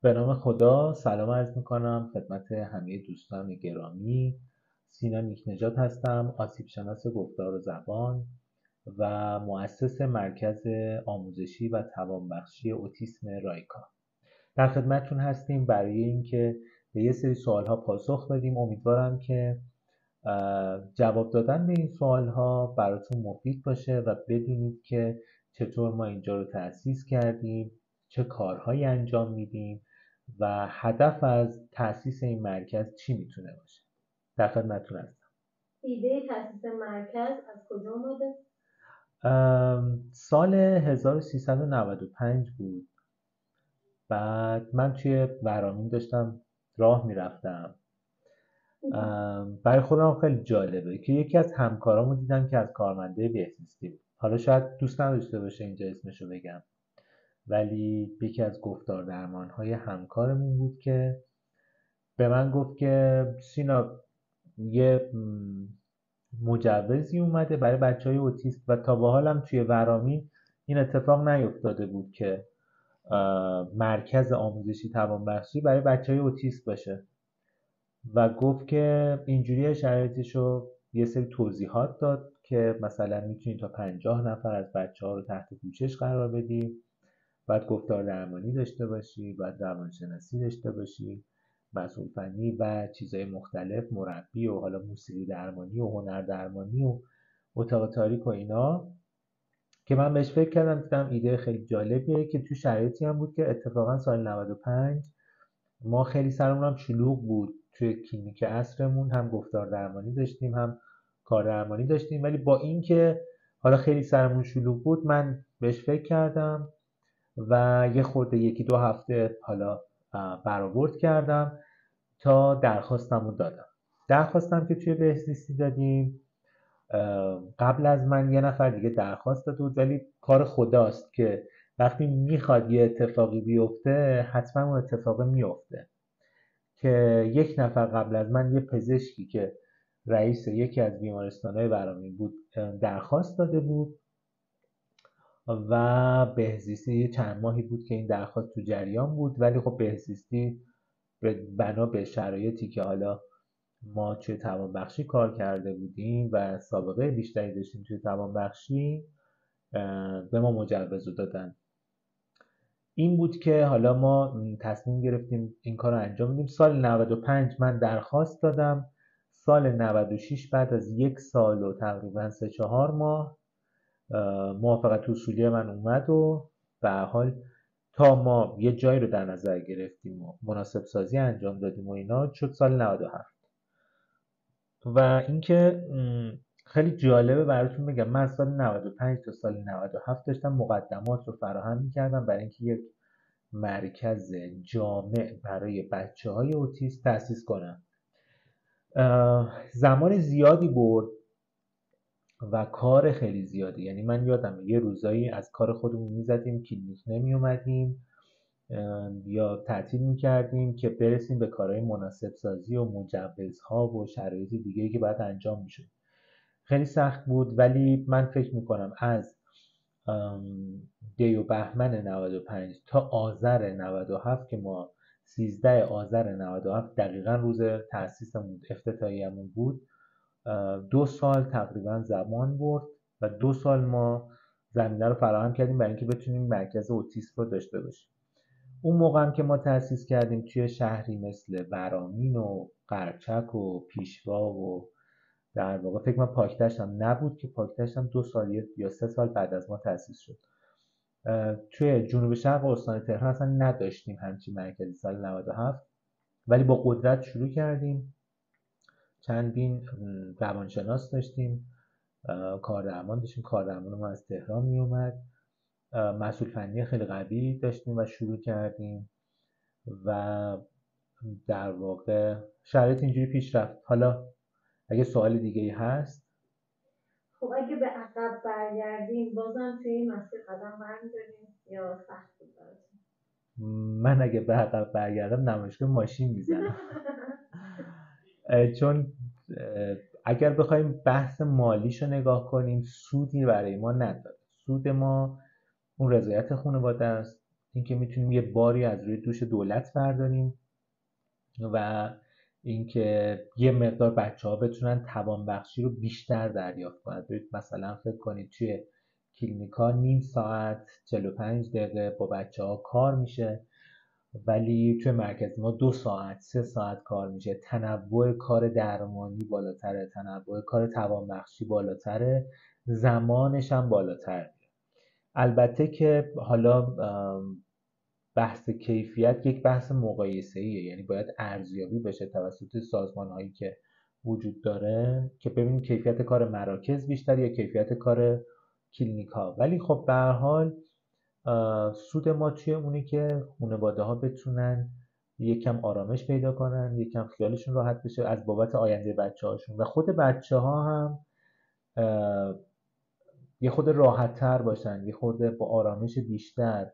به نام خدا سلام عرض میکنم خدمت همه دوستان گرامی. سینا نیکنژاد هستم، آسیب شناس گفتار و زبان و مؤسس مرکز آموزشی و توانبخشی اوتیسم رایکا. در خدمتتون هستیم برای اینکه به یه سری سوالها پاسخ بدیم. امیدوارم که جواب دادن به این سوالها براتون مفید باشه و بدونید که چطور ما اینجا رو تأسیس کردیم، چه کارهایی انجام میدیم و هدف از تأسیس این مرکز چی میتونه باشه. در خدمتتون هستم. ایده تأسیس مرکز از کجا اومده؟ سال 1395 بود. بعد من توی ورامین داشتم راه میرفتم. برای خودم خیلی جالبه که یکی از همکارامو دیدم که از کارمنده بهزیستی بود. حالا شاید دوست نداشته باشه اینجا اسمشو بگم، ولی یکی از گفتار درمانهای همکارمون بود که به من گفت که سینا یه مجوزی اومده برای بچهای اوتیست و تا به حالم توی ورامین این اتفاق نیفتاده بود که مرکز آموزشی توانبخشی برای بچهای اوتیست باشه و گفت که اینجوری شرایطشو یه سری توضیحات داد که مثلا میتونید تا 50 نفر از بچه ها رو تحت پوشش قرار بدی، باید گفتار درمانی داشته باشی، باید روانشناسی داشته باشی، مسئول فنی و چیزهای مختلف، مربی و حالا موسیقی درمانی و هنر درمانی و اتاق تاریک و اینا. که من بهش فکر کردم، دیدم ایده خیلی جالبیه که تو شرایطی هم بود که اتفاقا سال 95 ما خیلی سرمون هم شلوغ بود. توی کلینیک عصرمون هم گفتار درمانی داشتیم هم کار درمانی داشتیم، ولی با اینکه حالا خیلی سرمون شلوغ بود من بهش فکر کردم و یه خورده یکی دو هفته حالا برآورد کردم تا درخواستم رو دادم. درخواستم که توی بهزیستی دادیم، قبل از من یه نفر دیگه درخواست داده بود، ولی کار خداست که وقتی میخواد یه اتفاقی بیفته حتما اون اتفاق میفته. که یک نفر قبل از من، یه پزشکی که رئیس یکی از بیمارستانهای برامین بود، درخواست داده بود و بهزیستی چند ماهی بود که این درخواست تو جریان بود، ولی خب بهزیستی بنا به شرایطی که حالا ما توی توانبخشی کار کرده بودیم و سابقه بیشتری داشتیم توی توانبخشی، به ما مجوز رو دادن. این بود که حالا ما تصمیم گرفتیم این کار رو انجام بدیم. سال 95 من درخواست دادم. سال 96 بعد از یک سال و تقریبا 3-4 ماه موافقت اصولی من اومد و به هر حال تا ما یه جایی رو در نظر گرفتیم و مناسب سازی انجام دادیم و اینا، شد سال 97. و اینکه خیلی جالبه براتون بگم، من از سال 95 تا سال 97 داشتم مقدمات رو فراهم می‌کردم برای اینکه یک مرکز جامع برای بچه‌های اوتیست تأسیس کنم. زمان زیادی برد و کار خیلی زیادی. یعنی من یادم یه روزایی از کار خودمون میزدیم کلینیک نمی اومدیم یا تعطیل میکردیم که برسیم به کارهای مناسب سازی و مجوزها و شرایط دیگه‌ای که باید انجام میشد. خیلی سخت بود، ولی من فکر میکنم از دی و بهمن 95 تا آذر 97 که ما 13 آذر 97 دقیقا روز تأسیسمون افتتاحیه‌مون بود، 2 سال تقریبا زمان برد و 2 سال ما زمینه رو فراهم کردیم برای اینکه بتونیم مرکز اوتیسم رو داشته باشیم. اون موقع هم که ما تأسیس کردیم توی شهری مثل ورامین و قرچک و پیشوا و در واقع فکر من پاکدشت هم نبود، که پاکدشت هم 2 سال یا 3 سال بعد از ما تأسیس شد. توی جنوب شرق استان تهران اصلا نداشتیم همچین مرکزی سال 97، ولی با قدرت شروع کردیم. چندین روانشناس داشتیم، کاردرمان داشتیم، کاردرمان ما از تهران می اومد، مسئول فنی خیلی قوی داشتیم و شروع کردیم و در واقع شرایط اینجوری پیش رفت. حالا اگه سوال دیگه ای هست. خب اگه به عقب برگردیم بازم توی این مسیر قدم برمی‌داریم یا سخت بود براتون؟ من اگه به عقب برگردم نمایشگاه ماشین میزنم. چون اگر بخوایم بحث مالیشو نگاه کنیم سودی برای ما نداره. سود ما اون رضایت خانواده است، اینکه میتونیم یه باری از روی دوش دولت برداریم و اینکه یه مقدار بچه‌ها بتونن توانبخشی رو بیشتر دریافت کنن. مثلا فکر کنید توی کلینیکا نیم ساعت 45 دقیقه با بچه‌ها کار میشه، ولی توی مرکز ما 2 ساعت 3 ساعت کار میشه. تنوع کار درمانی بالاتره، تنوع کار توانبخشی بالاتره، زمانش هم بالاتره. البته که حالا بحث کیفیت یک بحث مقایسه‌ایه، یعنی باید ارزیابی بشه توسط سازمان‌هایی که وجود داره که ببینیم کیفیت کار مراکز بیشتر یا کیفیت کار کلینیک‌ها. ولی خب به هر حال سود ما توی اونه که خانواده‌ها بتونن یکم آرامش پیدا کنن، یکم خیالشون راحت بشه از بابت آینده بچه‌هاشون و خود بچه‌ها هم یه خود راحت‌تر باشن، یه خورده با آرامش بیشتر